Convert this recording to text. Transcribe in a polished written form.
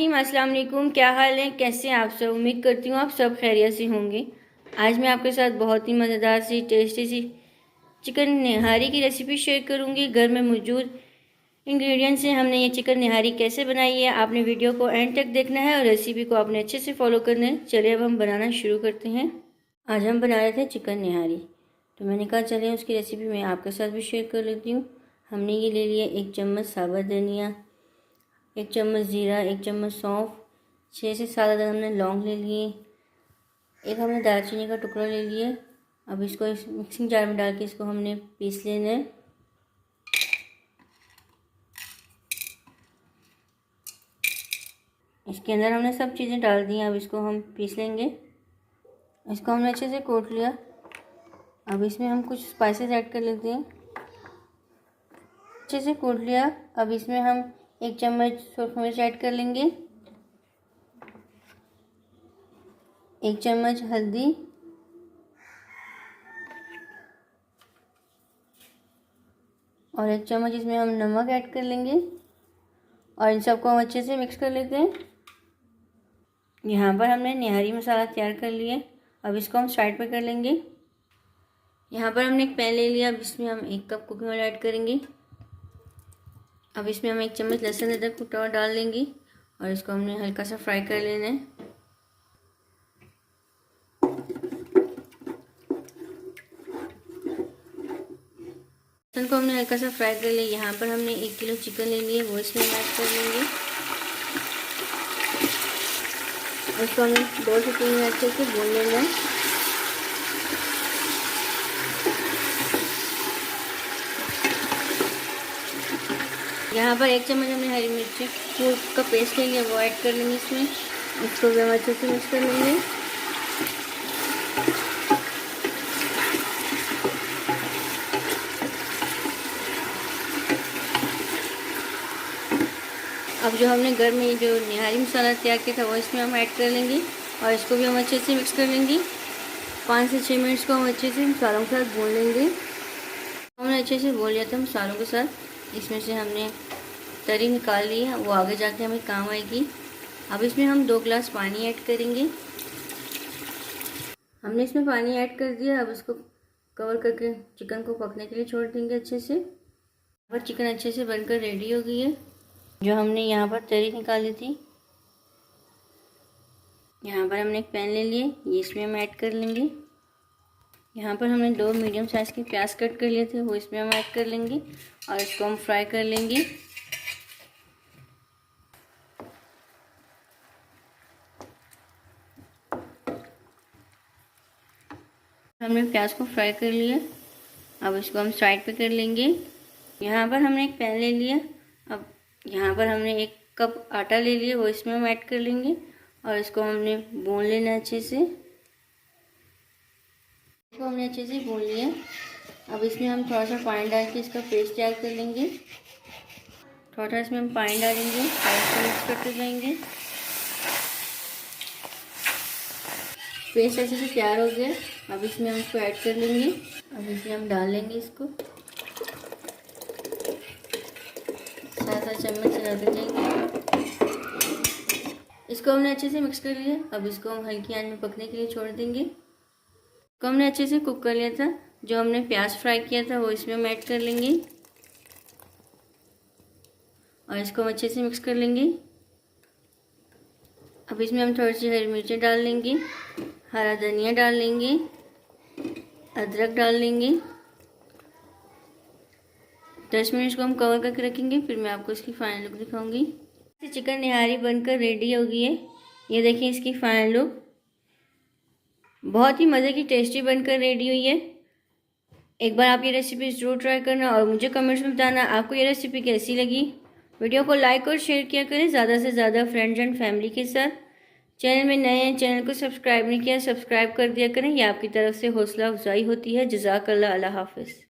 रहीम, अस्सलाम वालेकुम। क्या हाल है, कैसे हैं आप सब? उम्मीद करती हूँ आप सब खैरियत से होंगे। आज मैं आपके साथ बहुत ही मज़ेदार सी टेस्टी सी चिकन निहारी की रेसिपी शेयर करूँगी। घर में मौजूद इंग्रेडिएंट्स से हमने ये चिकन निहारी कैसे बनाई है, आपने वीडियो को एंड तक देखना है और रेसिपी को आपने अच्छे से फॉलो करना है। चलिए अब हम बनाना शुरू करते हैं। आज हम बना रहे थे चिकन निहारी, तो मैंने कहा चलिए उसकी रेसिपी मैं आपके साथ भी शेयर कर लेती हूँ। हमने ये ले लिया 1 चम्मच साबुत धनिया, 1 चम्मच जीरा, 1 चम्मच सौंफ, 6 से 7 अदद हमने लौंग ले लिए, एक हमने दालचीनी का टुकड़ा ले लिया। अब इसको इस मिक्सिंग जार में डाल के इसको हमने पीस लेना है। इसके अंदर हमने सब चीज़ें डाल दी हैं, अब इसको हम पीस लेंगे। इसको हमने अच्छे से कूट लिया। अब इसमें हम कुछ स्पाइसेस ऐड कर लेते हैं। अच्छे से कूट लिया। अब इसमें हम 1 चम्मच सूखी मिर्च ऐड कर लेंगे, 1 चम्मच हल्दी, और 1 चम्मच इसमें हम नमक ऐड कर लेंगे और इन सबको हम अच्छे से मिक्स कर लेते हैं। यहाँ पर हमने निहारी मसाला तैयार कर लिया। अब इसको हम साइड पे कर लेंगे। यहाँ पर हमने एक पैन ले लिया। अब इसमें हम 1 कप कुकिंग ऑयल ऐड करेंगे। अब इसमें हम 1 चम्मच लहसुन अदरक कुटा हुआ डाल लेंगे और इसको हमने हल्का सा फ्राई कर लेना है। लहसुन को हमने हल्का सा फ्राई कर लिया। यहाँ पर हमने 1 किलो चिकन ले लिए, वो इसमें ऐड कर लेंगे। इसको हमने 2 से 3 मिनट अच्छे से भून लेना है। यहाँ पर 1 चम्मच हमने हरी मिर्ची का पेस्ट ले लिया, वो ऐड कर लेंगे इसमें। इसको भी हम अच्छे से मिक्स कर लेंगे। अब जो हमने घर में जो निहारी मसाला तैयार किया था वो इसमें हम ऐड कर लेंगे और इसको भी हम अच्छे से मिक्स कर लेंगे। 5 से 6 मिनट्स को हम अच्छे से मसालों के साथ भून लेंगे। हमने अच्छे से भून लिया था मसालों के साथ। इसमें से हमने तरी निकाल ली है, वो आगे जाके हमें काम आएगी। अब इसमें हम 2 गिलास पानी ऐड करेंगे। हमने इसमें पानी ऐड कर दिया। अब इसको कवर करके चिकन को पकने के लिए छोड़ देंगे अच्छे से। अब चिकन अच्छे से बनकर रेडी हो गई है। जो हमने यहाँ पर तरी निकाली थी, यहाँ पर हमने एक पैन ले लिए, ये इसमें हम ऐड कर लेंगे। यहाँ पर हमने 2 मीडियम साइज़ के प्याज कट कर लिए थे, वो इसमें हम ऐड कर लेंगे और इसको हम फ्राई कर लेंगे। हमने प्याज को फ्राई कर लिया। अब इसको हम साइड पे कर लेंगे। यहाँ पर हमने एक पैन ले लिया। अब यहाँ पर हमने 1 कप आटा ले लिया, वो इसमें हम ऐड कर लेंगे और इसको हमने भून लेना अच्छे से। इसको हमने अच्छे से भून लिया। अब इसमें हम थोड़ा सा पानी डाल के इसका पेस्ट तैयार कर लेंगे। थोड़ा इसमें हम पानी डालेंगे और इसको मिक्स करते जाएंगे। पेस्ट अच्छे से तैयार हो गया। अब इसमें हम इसको ऐड कर लेंगे। अब इसमें हम डाल लेंगे इसको, 7 चम्मच चलाते जाएंगे। इसको हमने अच्छे से मिक्स कर लिया। अब इसको हम हल्की आंच में पकने के लिए छोड़ देंगे। इसको हमने अच्छे से कुक कर लिया था। जो हमने प्याज फ्राई किया था वो इसमें हम ऐड कर लेंगे और इसको हम अच्छे से मिक्स कर लेंगे। अब इसमें हम थोड़ी सी हरी मिर्ची डाल लेंगे, हरा धनिया डाल लेंगे, अदरक डाल लेंगे। 10 मिनट को हम कवर करके रखेंगे, फिर मैं आपको इसकी फाइनल लुक दिखाऊंगी। चिकन निहारी बनकर रेडी हो गई है। ये देखिए इसकी फाइनल लुक, बहुत ही मज़े की टेस्टी बनकर रेडी हुई है। एक बार आप ये रेसिपी ज़रूर ट्राई करना और मुझे कमेंट्स में बताना आपको ये रेसिपी कैसी लगी। वीडियो को लाइक और शेयर किया करें ज़्यादा से ज़्यादा फ्रेंड्स एंड फैमिली के साथ। चैनल में नए हैं, चैनल को सब्सक्राइब नहीं किया, सब्सक्राइब कर दिया करें। यह आपकी तरफ से हौसला अफजाई होती है। जज़ाकल्लाह, अल्लाह हाफ़िज़।